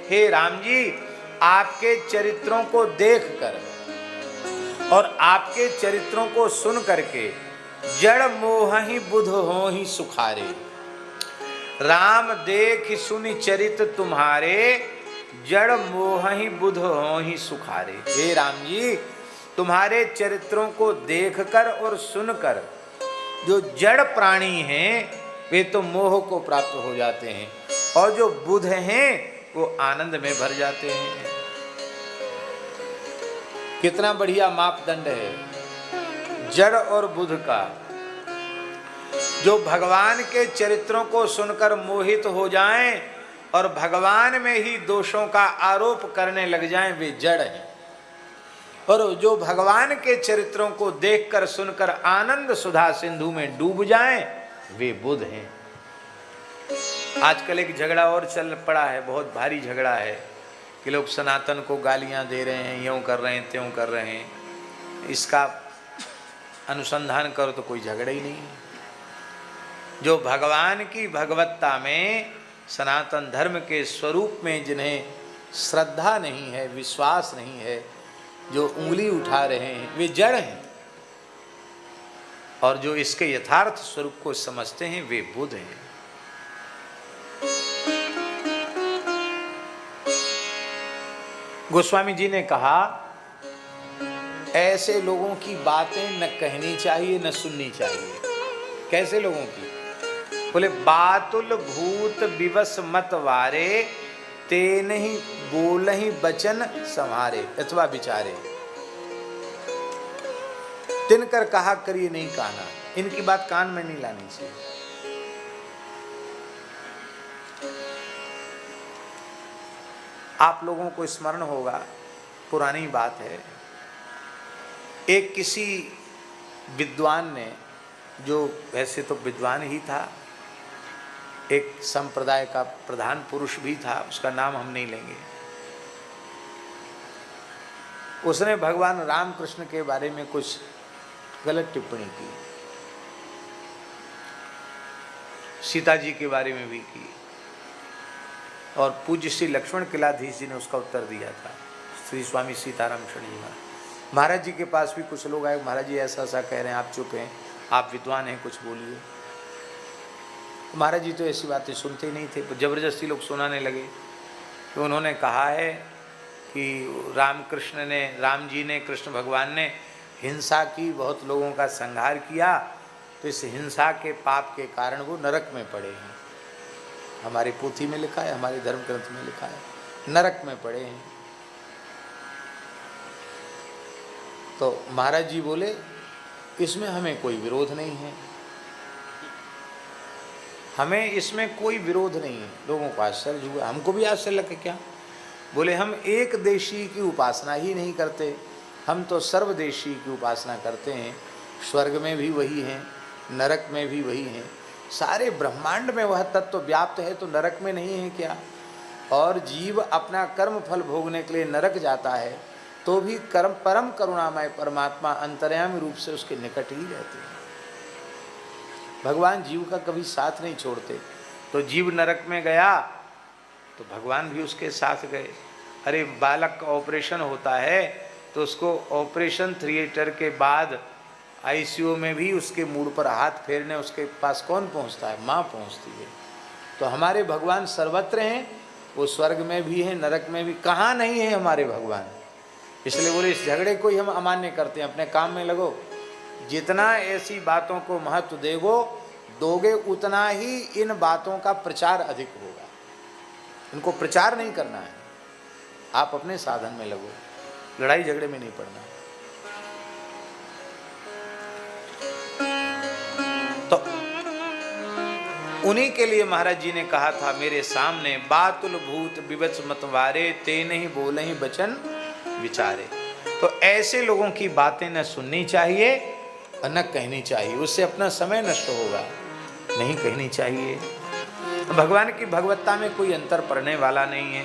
हे राम जी, आपके चरित्रों को देखकर और आपके चरित्रों को सुन करके जड़ मोह ही बुध हो ही सुखारे। राम देख सुनि चरित तुम्हारे, जड़ मोह ही बुध हो ही सुखारे। हे राम जी, तुम्हारे चरित्रों को देखकर और सुनकर जो जड़ प्राणी हैं वे तो मोह को प्राप्त हो जाते हैं, और जो बुध हैं वो आनंद में भर जाते हैं। कितना बढ़िया मापदंड है जड़ और बुध का। जो भगवान के चरित्रों को सुनकर मोहित हो जाएं और भगवान में ही दोषों का आरोप करने लग जाएं, वे जड़ हैं। और जो भगवान के चरित्रों को देखकर सुनकर आनंद सुधा सिंधु में डूब जाएं, वे बुध हैं। आजकल एक झगड़ा और चल पड़ा है, बहुत भारी झगड़ा है कि लोग सनातन को गालियां दे रहे हैं, यूं कर रहे हैं, त्यों कर रहे हैं। इसका अनुसंधान करो तो कोई झगड़ा ही नहीं है। जो भगवान की भगवत्ता में, सनातन धर्म के स्वरूप में जिन्हें श्रद्धा नहीं है, विश्वास नहीं है, जो उंगली उठा रहे हैं, वे जड़ हैं। और जो इसके यथार्थ स्वरूप को समझते हैं, वे बुध हैं। गोस्वामी जी ने कहा, ऐसे लोगों की बातें न कहनी चाहिए न सुननी चाहिए। कैसे लोगों की? बोले, बातुल भूत विवश मत वारे, ते नहीं बोल ही बचन संहारे अथवा विचारे। तिनकर कहा करिए नहीं कहना, इनकी बात कान में नहीं लानी चाहिए। आप लोगों को स्मरण होगा, पुरानी बात है, एक किसी विद्वान ने, जो वैसे तो विद्वान ही था, एक संप्रदाय का प्रधान पुरुष भी था, उसका नाम हम नहीं लेंगे, उसने भगवान रामकृष्ण के बारे में कुछ गलत टिप्पणी की, सीता जी के बारे में भी की, और पूज्य श्री लक्ष्मण किलाधीश जी ने उसका उत्तर दिया था, श्री स्वामी सीताराम शरण जी महाराज। महाराज जी के पास भी कुछ लोग आए, महाराज जी ऐसा ऐसा कह रहे हैं, आप चुप हैं, आप विद्वान हैं, कुछ बोलिए। महाराज जी तो ऐसी बातें सुनते ही नहीं थे, जबरदस्ती लोग सुनाने लगे। तो उन्होंने कहा है कि राम जी ने, कृष्ण भगवान ने हिंसा की, बहुत लोगों का संहार किया, तो इस हिंसा के पाप के कारण वो नरक में पड़े हैं। हमारी पोथी में लिखा है, हमारे धर्म ग्रंथ में लिखा है, नरक में पड़े हैं। तो महाराज जी बोले, इसमें हमें कोई विरोध नहीं है, हमें इसमें कोई विरोध नहीं है। लोगों को आश्चर्य हुआ, हमको भी आश्चर्य लगे। क्या? बोले, हम एक देशी की उपासना ही नहीं करते, हम तो सर्वदेशी की उपासना करते हैं। स्वर्ग में भी वही हैं, नरक में भी वही हैं, सारे ब्रह्मांड में वह तत्व व्याप्त है, तो नरक में नहीं है क्या? और जीव अपना कर्म फल भोगने के लिए नरक जाता है, तो भी परम करुणामय परमात्मा अंतर्यामी रूप से उसके निकट ही रहते हैं। भगवान जीव का कभी साथ नहीं छोड़ते। तो जीव नरक में गया तो भगवान भी उसके साथ गए। अरे, बालक का ऑपरेशन होता है तो उसको ऑपरेशन थिएटर के बाद आईसीयू में भी उसके मूड पर हाथ फेरने उसके पास कौन पहुंचता है? माँ पहुंचती है। तो हमारे भगवान सर्वत्र हैं, वो स्वर्ग में भी हैं, नरक में भी। कहाँ नहीं है हमारे भगवान? इसलिए बोले, इस झगड़े को ही हम अमान्य करते हैं, अपने काम में लगो। जितना ऐसी बातों को महत्व दोगे उतना ही इन बातों का प्रचार अधिक होगा। इनको प्रचार नहीं करना है, आप अपने साधन में लगो, लड़ाई झगड़े में नहीं पड़ना। तो उन्हीं के लिए महाराज जी ने कहा था मेरे सामने, बातुल भूत विवच मतवारे, ते नहीं बोले ही बचन विचारे। तो ऐसे लोगों की बातें न सुननी चाहिए और न कहनी चाहिए, उससे अपना समय नष्ट होगा, नहीं कहनी चाहिए। भगवान की भगवत्ता में कोई अंतर पड़ने वाला नहीं है।